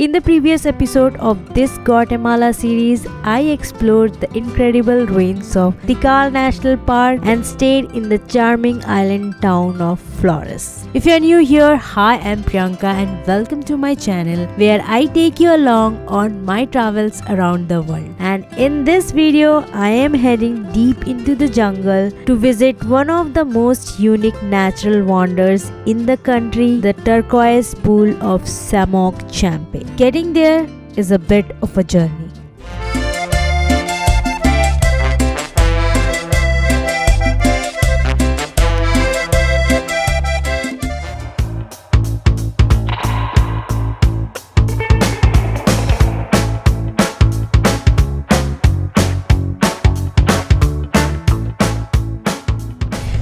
In the previous episode of this Guatemala series, I explored the incredible ruins of Tikal National Park and stayed in the charming island town of Flores. If you are new here, hi, I'm Priyanka and welcome to my channel where I take you along on my travels around the world. And in this video, I am heading deep into the jungle to visit one of the most unique natural wonders in the country, the turquoise pool of Samok Champe. Getting there is a bit of a journey.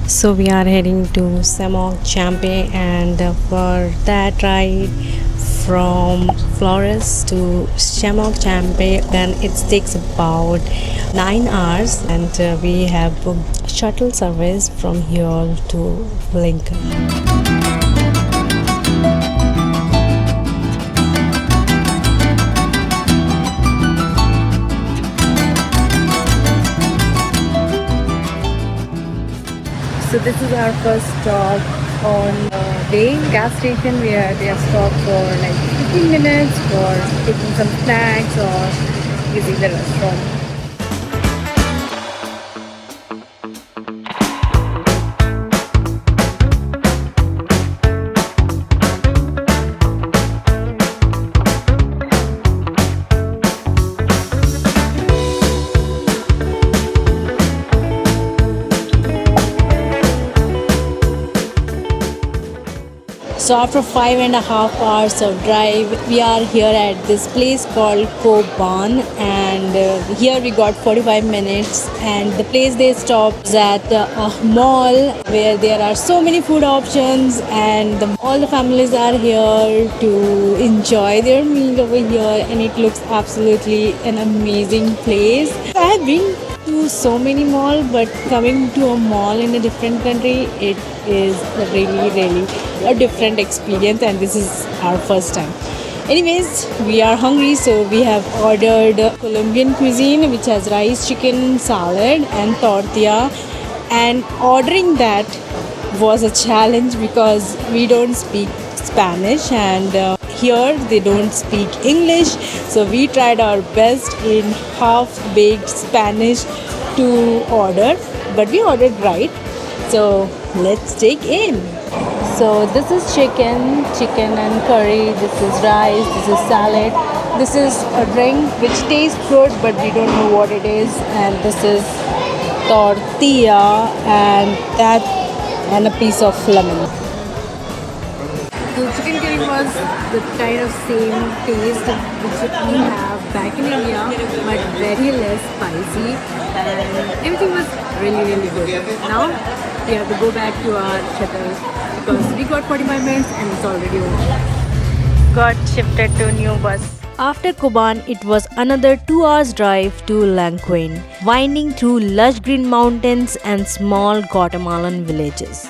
So we are heading to Samok Champe, and for that ride from Flores to Samok Champe, then it takes about 9 hours, and we have booked shuttle service from here to Lincoln. So this is our first stop on Day gas station. We have stopped for like 15 minutes for taking some snacks or using the restaurant. So after 5.5 hours of drive, we are here at this place called Koban, and here we got 45 minutes, and the place they stopped is at a mall where there are so many food options, and all the families are here to enjoy their meal over here, and it looks absolutely an amazing place. I have been to so many malls, but coming to a mall in a different country, it is really a different experience, and this is our first time. Anyways, we are hungry, so we have ordered Colombian cuisine, which has rice, chicken, salad and tortilla, and ordering that was a challenge because we don't speak Spanish, and here they don't speak English, so we tried our best in half-baked Spanish to order, but we ordered right. So let's dig in. So this is chicken and curry, this is rice, this is salad, this is a drink which tastes good but we don't know what it is, and this is tortilla and a piece of lemon. So chicken curry was the kind of same taste which we have back in India, but very less spicy, and everything was really good. Now we have to go back to our shuttle because we got 45 minutes and it's already over. Got shifted to new bus. After Koban, it was another 2 hours drive to Lanquin, winding through lush green mountains and small Guatemalan villages.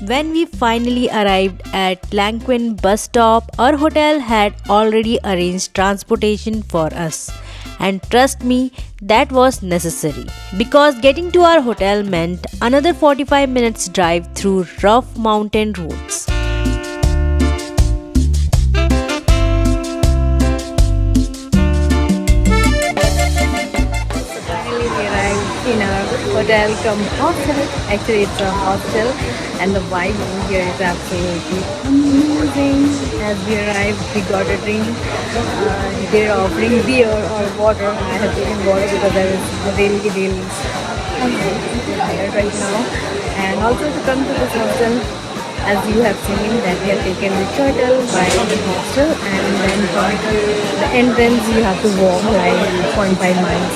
When we finally arrived at Lanquin bus stop, our hotel had already arranged transportation for us. And trust me, that was necessary because getting to our hotel meant another 45 minutes drive through rough mountain roads. Finally, we arrived in our hotel come hostel. Actually, it's a hostel, and the vibe over here is absolutely amazing. As we arrived, we got a drink. They're offering beer or water. I have taken water because I was really tired right now. And also to come to this hostel, as you have seen that we have taken the shuttle by the hostel, and then from the entrance you have to walk like 0.5 miles.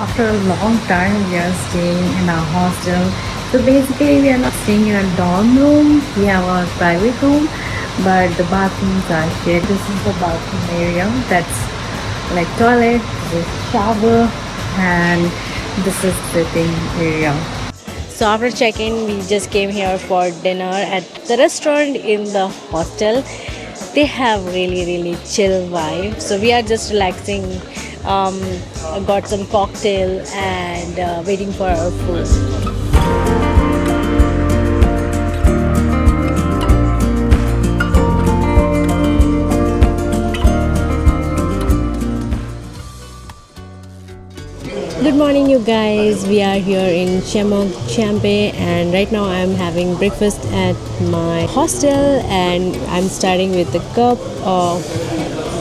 After a long time we are staying in our hostel. So basically we are not staying in a dorm room, we have our private room, but the bathrooms are shared. This is the bathroom area. That's like toilet, this is shower, and this is sitting area. So after check-in, we just came here for dinner at the restaurant in the hostel. They have really chill vibe. So we are just relaxing. Um, got some cocktail and waiting for our food. Good morning, you guys. We are here in Chemok Champe, and right now I'm having breakfast at my hostel, and I'm starting with a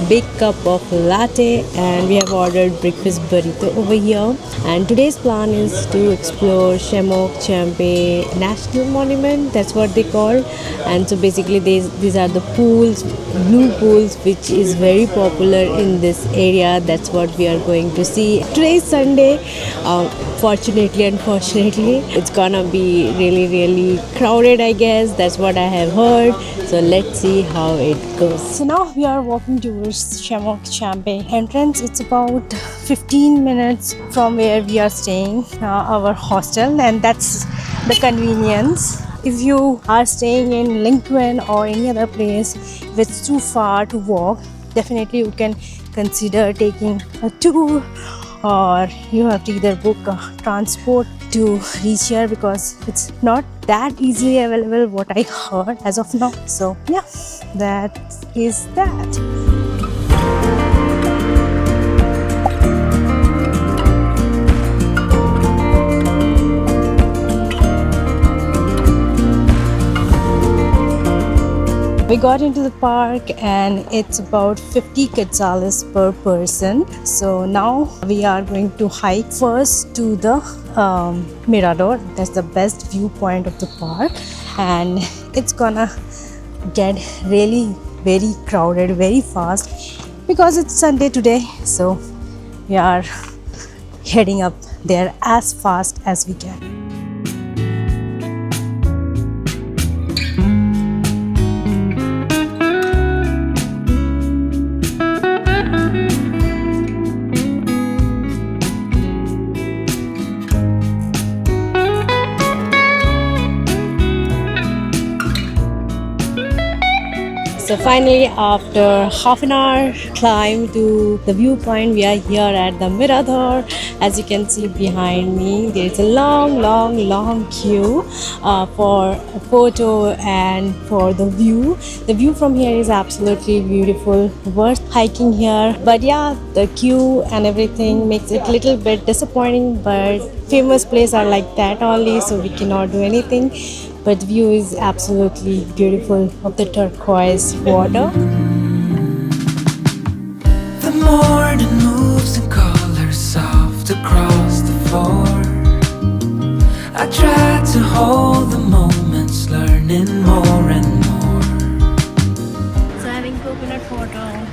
big cup of latte, and we have ordered breakfast burrito over here. And today's plan is to explore Chemok Champe National Monument. That's what they call. And so basically, these are the pools, blue pools, which is very popular in this area. That's what we are going to see. Today is Sunday. Fortunately, unfortunately, it's gonna be really crowded, I guess. That's what I have heard. So let's see how it goes. So now we are walking towards Chemok Champe entrance. It's about 15 minutes from where we are staying, our hostel, and that's the convenience. If you are staying in Linquin or any other place, if it's too far to walk, definitely you can consider taking a tour, or you have to either book a transport to reach here, because it's not that easily available, what I heard as of now. So yeah, that is that. We got into the park and it's about 50 quetzales per person. So now we are going to hike first to the Mirador. That's the best viewpoint of the park, and it's gonna get really very crowded very fast because it's Sunday today. So we are heading up there as fast as we can. So finally, after half an hour climb to the viewpoint, we are here at the Mirador. As you can see behind me, there is a long queue for a photo and for the view. The view from here is absolutely beautiful, worth hiking here. But yeah, the queue and everything makes it a little bit disappointing, but famous places are like that only, so we cannot do anything. But view is absolutely beautiful of the turquoise water. The morning moves in colors soft across the floor. I try to hold the moments, learning more and more. So having coconut water,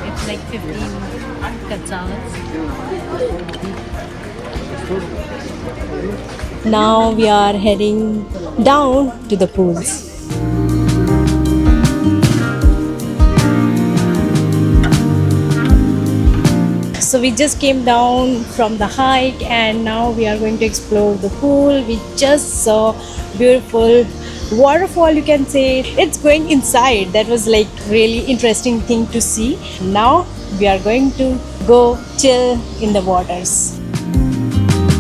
it's like 15 quetzales. Now we are heading down to the pools. So we just came down from the hike and now we are going to explore the pool. We just saw beautiful waterfall, you can say. It's going inside. That was like really interesting thing to see. Now we are going to go chill in the waters.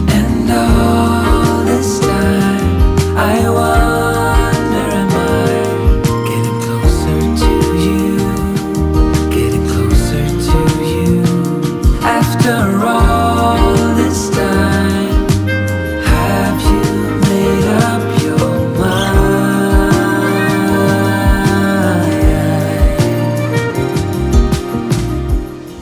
And all this time I wonder, am I getting closer to you, getting closer to you? After all this time, have you made up your mind?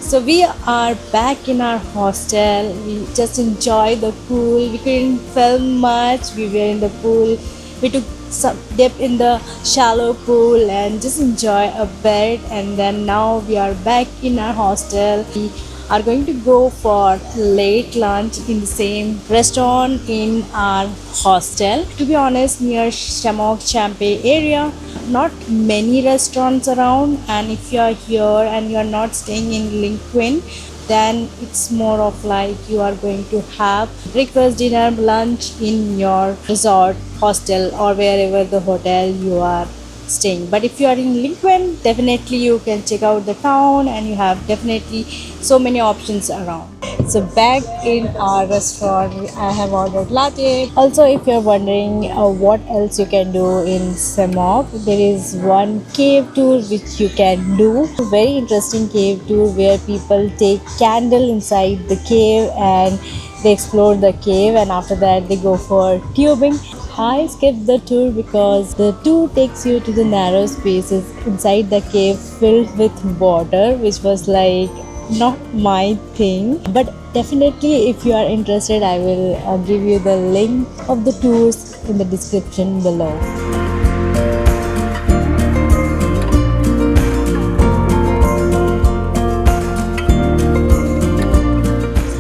So we are back in our hostel. We just enjoyed the pool. We couldn't film much. We were in the pool. We took some dip in the shallow pool and just enjoy a bit. And then now we are back in our hostel. We are going to go for late lunch in the same restaurant in our hostel. To be honest, near Shamok Champe area, not many restaurants around, and if you are here and you are not staying in Linquin, then it's more of like you are going to have breakfast, dinner, lunch in your resort, hostel, or wherever the hotel you are staying. But if you are in Lincoln, definitely you can check out the town and you have definitely so many options around. So back in our restaurant, I have ordered latte. Also, if you're wondering what else you can do in Samok, there is one cave tour which you can do. A very interesting cave tour where people take candle inside the cave and they explore the cave, and after that they go for tubing. I skipped the tour because the tour takes you to the narrow spaces inside the cave filled with water, which was like not my thing. But definitely, if you are interested, I will give you the link of the tours in the description below.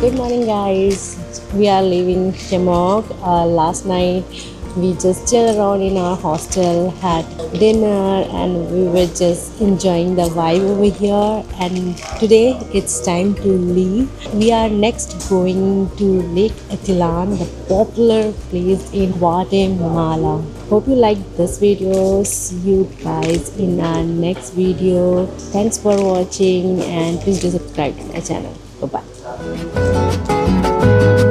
Good morning, guys. We are leaving Shamok. Last night we just chilled around in our hostel, had dinner, and we were just enjoying the vibe over here. And today it's time to leave. We are next going to Lake Atilan, the popular place in Guatemala. Hope you liked this video. See you guys in our next video. Thanks for watching, and please do subscribe to my channel. Bye bye.